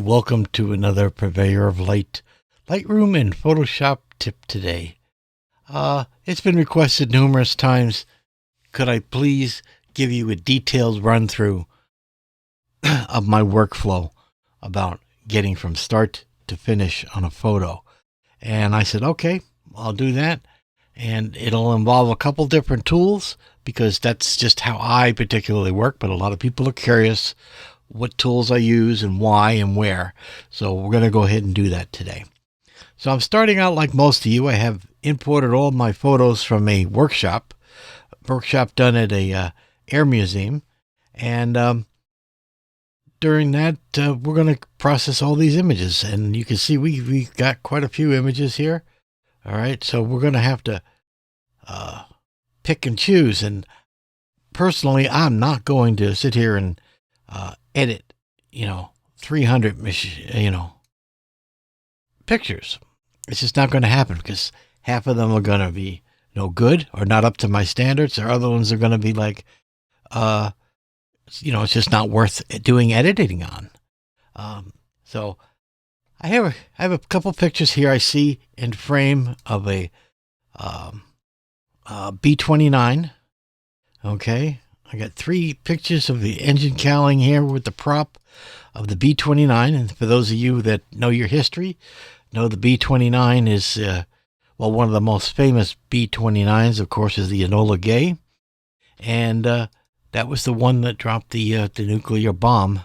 welcome to another Purveyor of Light, Lightroom and Photoshop tip today. It's been requested numerous times, could I please give you a detailed run through of my workflow about getting from start to finish on a photo. And I said, okay, I'll do that. And it'll involve a couple different tools because that's just how I particularly work. But a lot of people are curious what tools I use and why and where. So we're going to go ahead and do that today. So I'm starting out like most of you. I have imported all my photos from a workshop done at a air museum. And during that, we're going to process all these images. And you can see we've got quite a few images here. All right, so we're going to have to pick and choose. And personally, I'm not going to sit here and edit, 300, pictures. It's just not going to happen because half of them are going to be no good or not up to my standards. Or other ones are going to be like, it's just not worth doing editing on. So I have a couple pictures here I see in frame of a B-29. Okay. I got 3 pictures of the engine cowling here with the prop of the B-29. And for those of you that know your history, know the B-29 is, one of the most famous B-29s, of course, is the Enola Gay. And that was the one that dropped the nuclear bomb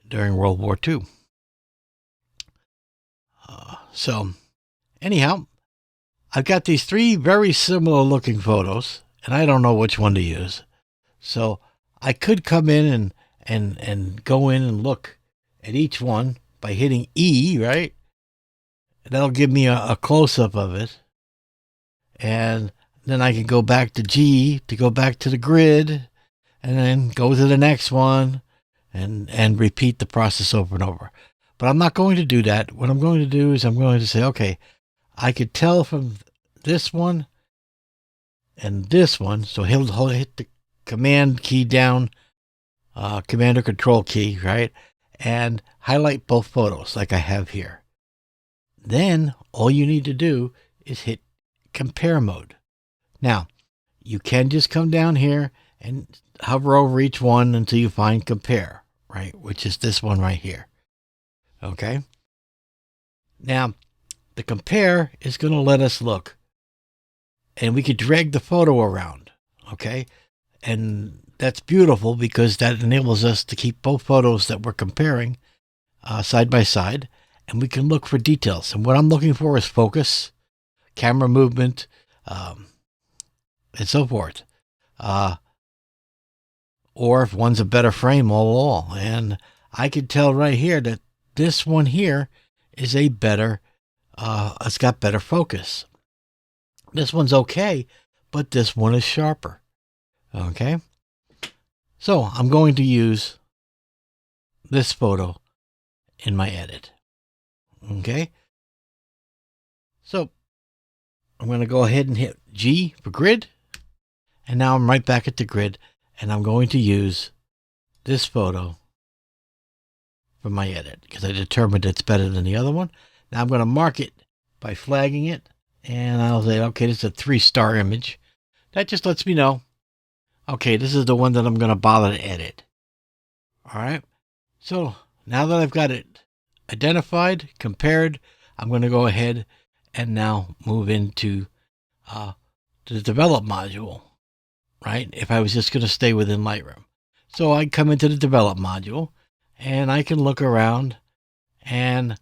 during World War II. So anyhow, I've got these 3 very similar looking photos. And I don't know which one to use. So I could come in and go in and look at each one by hitting E, right? That'll give me a close-up of it. And then I can go back to G to go back to the grid and then go to the next one and repeat the process over and over. But I'm not going to do that. What I'm going to do is I'm going to say, okay, I could tell from this one and this one, so he'll hit the command key down, command or control key, right? And highlight both photos like I have here. Then all you need to do is hit compare mode. Now, you can just come down here and hover over each one until you find compare, right? Which is this one right here. Okay. Now, the compare is going to let us look. And we could drag the photo around, okay? And that's beautiful because that enables us to keep both photos that we're comparing side by side, and we can look for details. And what I'm looking for is focus, camera movement, and so forth. Or if one's a better frame, all. And I can tell right here that this one here is a better, it's got better focus. This one's okay, but this one is sharper. Okay. So I'm going to use this photo in my edit. Okay. So I'm going to go ahead and hit G for grid. And now I'm right back at the grid and I'm going to use this photo for my edit because I determined it's better than the other one. Now I'm going to mark it by flagging it. And I'll say, okay, this is a 3-star image. That just lets me know, okay, this is the one that I'm going to bother to edit. All right. So now that I've got it identified, compared, I'm going to go ahead and now move into the develop module, right? If I was just going to stay within Lightroom. So I come into the develop module and I can look around and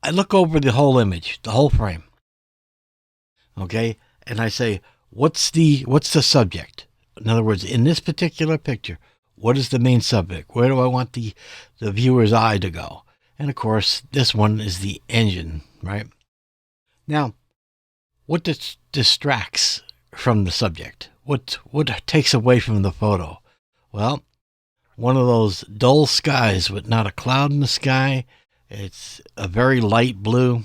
I look over the whole image, the whole frame. Okay. And I say, what's the subject? In other words, in this particular picture, what is the main subject? Where do I want the viewer's eye to go? And of course, this one is the engine, right? Now, what distracts from the subject? What takes away from the photo? Well, one of those dull skies with not a cloud in the sky. It's a very light blue.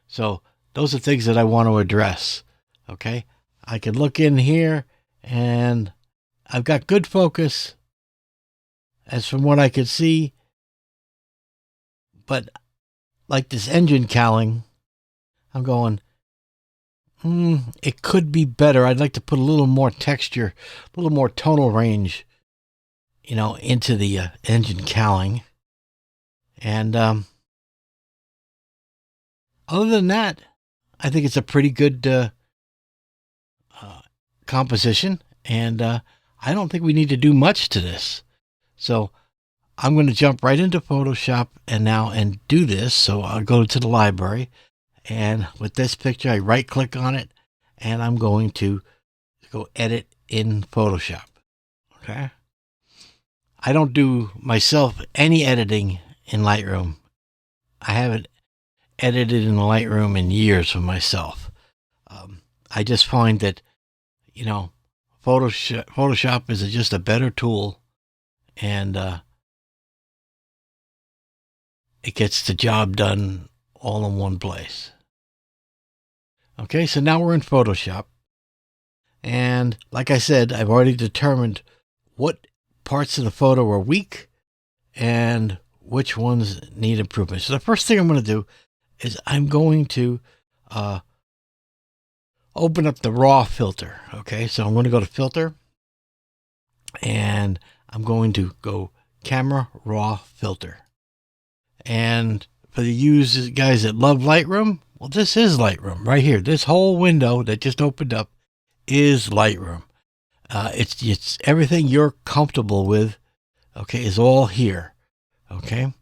So those are things that I want to address. Okay. I can look in here and I've got good focus. as from what I could see. But like this engine cowling, I'm going, it could be better. I'd like to put a little more texture, a little more tonal range, into the engine cowling. And other than that, I think it's a pretty good composition. And I don't think we need to do much to this. So I'm going to jump right into Photoshop and do this. So I'll go to the library, and with this picture, I right click on it, and I'm going to go edit in Photoshop. Okay. I don't do myself any editing in Lightroom. I haven't edited in Lightroom in years for myself. I just find that, Photoshop is just a better tool, and it gets the job done all in one place. Okay, so now we're in Photoshop. And like I said, I've already determined what parts of the photo are weak and which ones need improvement. So the first thing I'm going to do is I'm going to open up the raw filter. Okay, so I'm going to go to filter, and I'm going to go camera raw filter. And for the users, guys that love Lightroom, well, this is Lightroom right here. This whole window that just opened up is Lightroom. It's everything you're comfortable with, okay, is all here. Okay,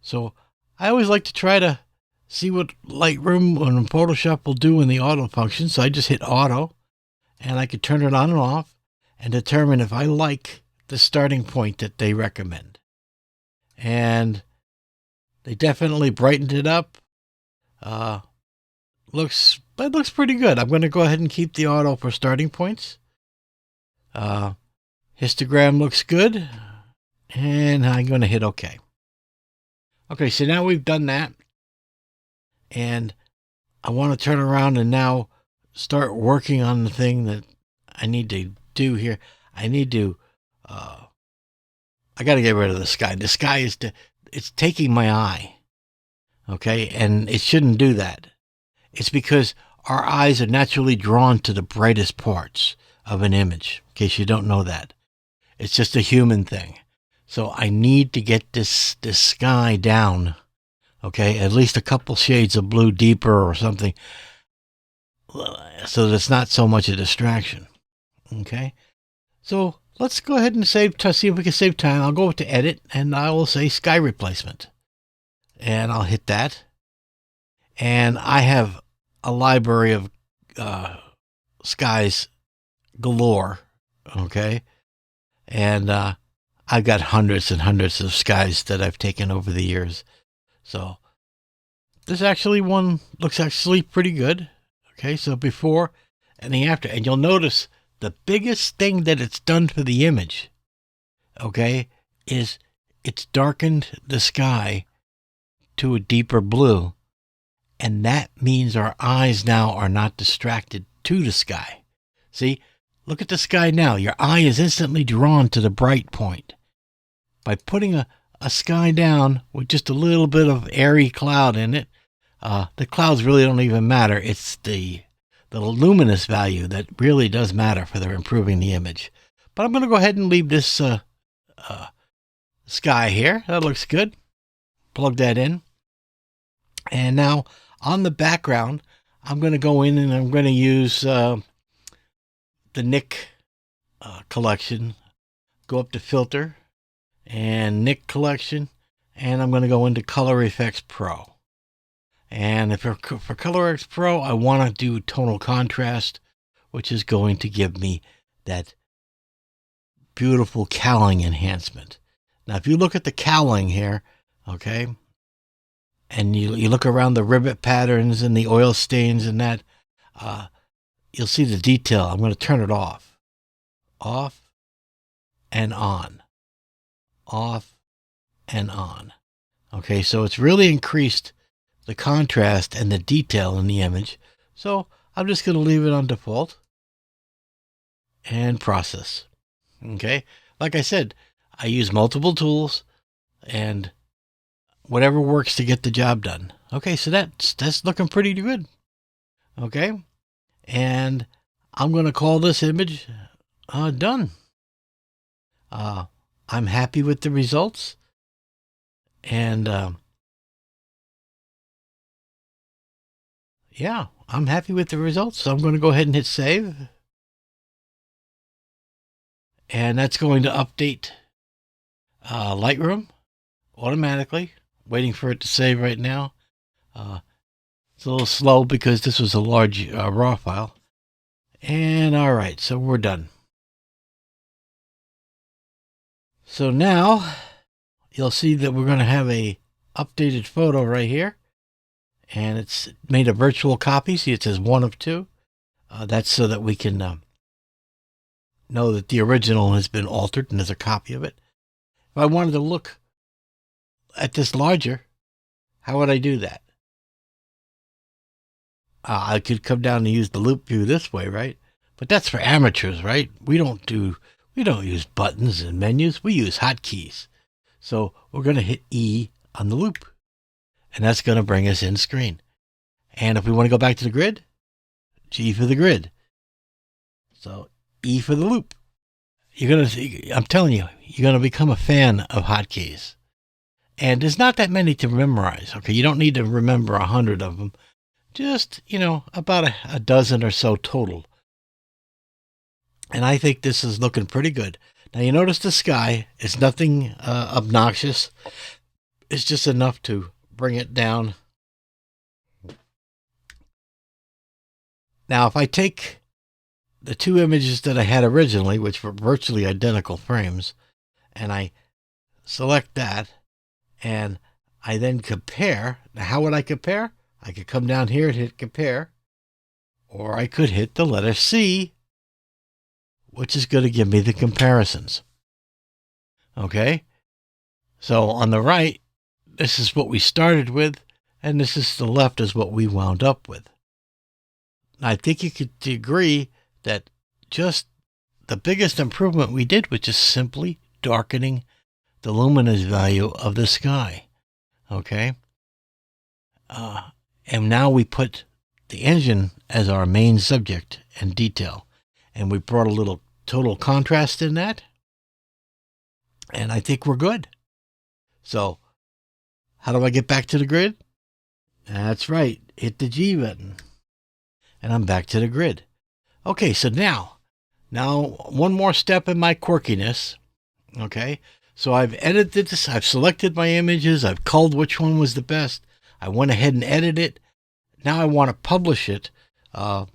so I always like to try to see what Lightroom and Photoshop will do in the auto function. So I just hit auto, and I could turn it on and off and determine if I like the starting point that they recommend. And they definitely brightened it up. It looks pretty good. I'm going to go ahead and keep the auto for starting points. Histogram looks good, and I'm going to hit OK. Okay, so now we've done that, and I want to turn around and now start working on the thing that I need to do here. I got to get rid of the sky. The sky it's taking my eye. Okay, and it shouldn't do that. It's because our eyes are naturally drawn to the brightest parts of an image, in case you don't know that. It's just a human thing. So I need to get this sky down, okay, at least a couple shades of blue deeper or something, so that it's not so much a distraction. Okay, so let's go ahead and see if we can save time. I'll go to edit, and I will say sky replacement, and I'll hit that. And I have a library of skies galore, okay? And I've got hundreds and hundreds of skies that I've taken over the years. So this one looks actually pretty good. Okay, so before and the after. And you'll notice the biggest thing that it's done for the image, okay, is it's darkened the sky to a deeper blue. And that means our eyes now are not distracted to the sky. See, look at the sky now. Your eye is instantly drawn to the bright point. By putting a sky down with just a little bit of airy cloud in it, the clouds really don't even matter. It's the luminous value that really does matter for improving the image. But I'm going to go ahead and leave this sky here. That looks good. Plug that in. And now on the background, I'm going to go in and I'm going to use the Nik collection. Go up to Filter and Nik collection, and I'm going to go into Color Effects Pro. And for Color Effects Pro, I want to do tonal contrast, which is going to give me that beautiful cowling enhancement. Now, if you look at the cowling here, okay, and you look around the rivet patterns and the oil stains and that, you'll see the detail. I'm going to turn it off. Off and on. Off and on. Okay, so it's really increased the contrast and the detail in the image. So I'm just going to leave it on default and process. Okay, like I said, I use multiple tools and whatever works to get the job done. Okay, so that's looking pretty good. Okay, and I'm going to call this image done. I'm happy with the results, and yeah, I'm happy with the results. So I'm going to go ahead and hit save, and that's going to update Lightroom automatically. Waiting for it to save right now. It's a little slow because this was a large raw file. And all right, so we're done. So now you'll see that we're going to have a updated photo right here. And it's made a virtual copy. See, it says 1 of 2. That's so that we can know that the original has been altered and there's a copy of it. If I wanted to look at this larger, how would I do that? I could come down and use the loop view this way, right? But that's for amateurs, right? We don't use buttons and menus. We use hotkeys. So we're going to hit E on the loop, and that's going to bring us in screen. And if we want to go back to the grid, G for the grid. So E for the loop. I'm telling you, you're going to become a fan of hotkeys. And there's not that many to memorize. Okay, you don't need to remember 100 of them. Just, about a dozen or so total. And I think this is looking pretty good. Now, you notice the sky is nothing obnoxious. It's just enough to bring it down. Now, if I take the 2 images that I had originally, which were virtually identical frames, and I select that, and I then compare. Now, how would I compare? I could come down here and hit compare, or I could hit the letter C, which is going to give me the comparisons. Okay? So on the right, this is what we started with, and this is the left is what we wound up with. I think you could agree that just the biggest improvement we did was just simply darkening the luminance value of the sky. Okay? And now we put the engine as our main subject and detail. And we brought a little total contrast in that. And I think we're good. So how do I get back to the grid? That's right. Hit the G button. And I'm back to the grid. Okay, so now one more step in my quirkiness. Okay, so I've edited this. I've selected my images. I've culled which one was the best. I went ahead and edited it. Now I want to publish it to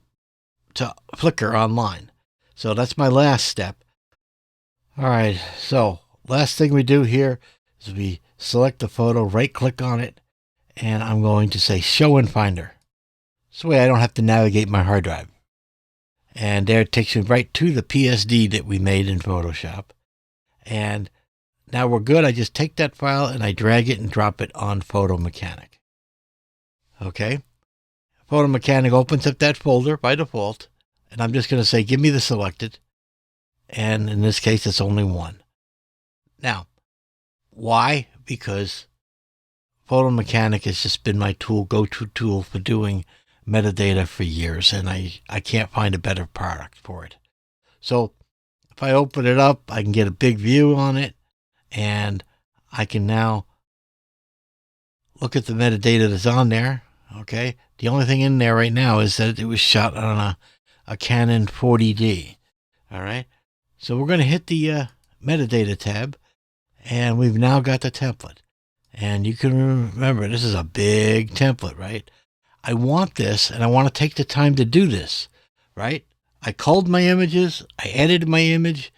Flickr online. So that's my last step. All right, so last thing we do here is we select the photo, right-click on it, and I'm going to say Show in Finder. This way I don't have to navigate my hard drive. And there it takes me right to the PSD that we made in Photoshop. And now we're good. I just take that file and I drag it and drop it on Photo Mechanic. Okay. Photo Mechanic opens up that folder by default. And I'm just going to say, give me the selected. And in this case, it's only 1. Now, why? Because Photo Mechanic has just been my go-to tool for doing metadata for years. And I can't find a better product for it. So if I open it up, I can get a big view on it. And I can now look at the metadata that's on there. Okay. The only thing in there right now is that it was shot on a Canon 40D. All right. So we're going to hit the metadata tab, and we've now got the template. And you can remember, this is a big template, right? I want this, and I want to take the time to do this, right? I culled my images, I edited my image,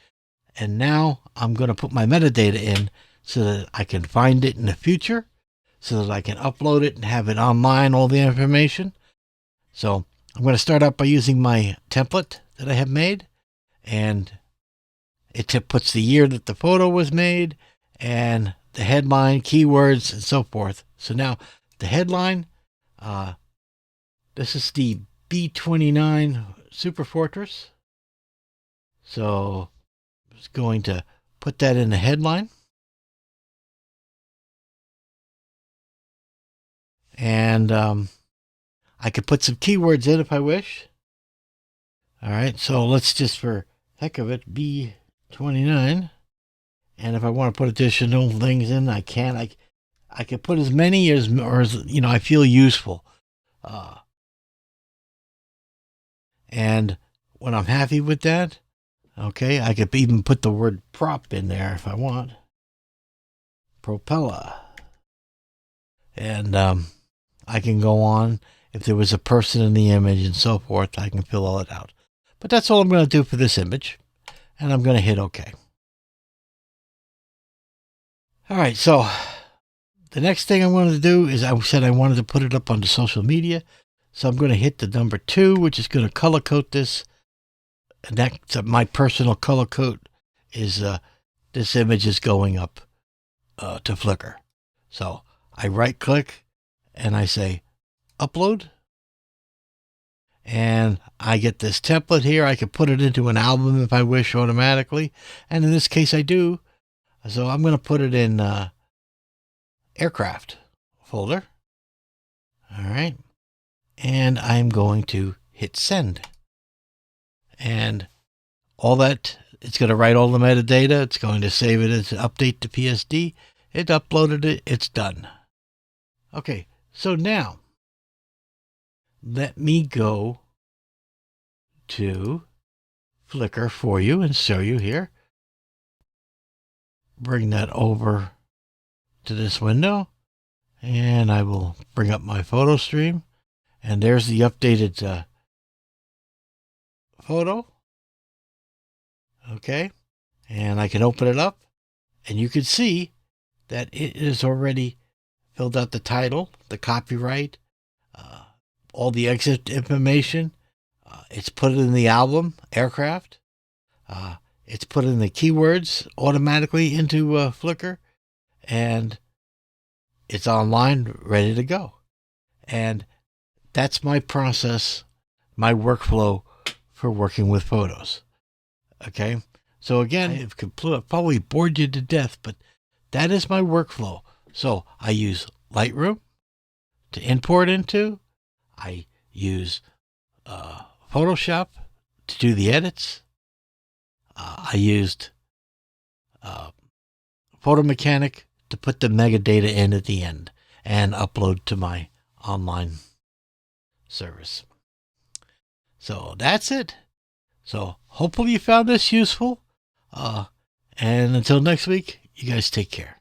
and now I'm going to put my metadata in so that I can find it in the future, so that I can upload it and have it online, all the information. So I'm going to start out by using my template that I have made, and it puts the year that the photo was made and the headline, keywords, and so forth. So now the headline, this is the B29 Super Fortress. So it's going to put that in the headline. And I could put some keywords in if I wish. All right, so let's just, for heck of it, B29. And if I want to put additional things in, I can. I can put as many as I feel useful. And when I'm happy with that, okay, I could even put the word prop in there if I want. Propeller. And I can go on. If there was a person in the image and so forth, I can fill all it out. But that's all I'm going to do for this image. And I'm going to hit OK. All right, so the next thing I wanted to do is I said I wanted to put it up on the social media. So I'm going to hit the number 2, which is going to color code this. And that's my personal color code is this image is going up to Flickr. So I right click and I say upload. And I get this template here. I can put it into an album if I wish automatically. And in this case, I do. So I'm going to put it in aircraft folder. All right. And I'm going to hit send. And all that, it's going to write all the metadata. It's going to save it as an update to PSD. It uploaded it. It's done. Okay. So now, let me go to Flickr for you and show you here. Bring that over to this window, and I will bring up my photo stream, and there's the updated photo. Okay, and I can open it up, and you can see that it is already filled out the title, the copyright, all the exit information. It's put in the album, aircraft. It's put in the keywords automatically into Flickr, and it's online, ready to go. And that's my process, my workflow for working with photos. Okay? So again, I've probably bored you to death, but that is my workflow. So I use Lightroom to import into. I use Photoshop to do the edits. I used Photo Mechanic to put the metadata in at the end and upload to my online service. So that's it. So hopefully you found this useful. And until next week, you guys take care.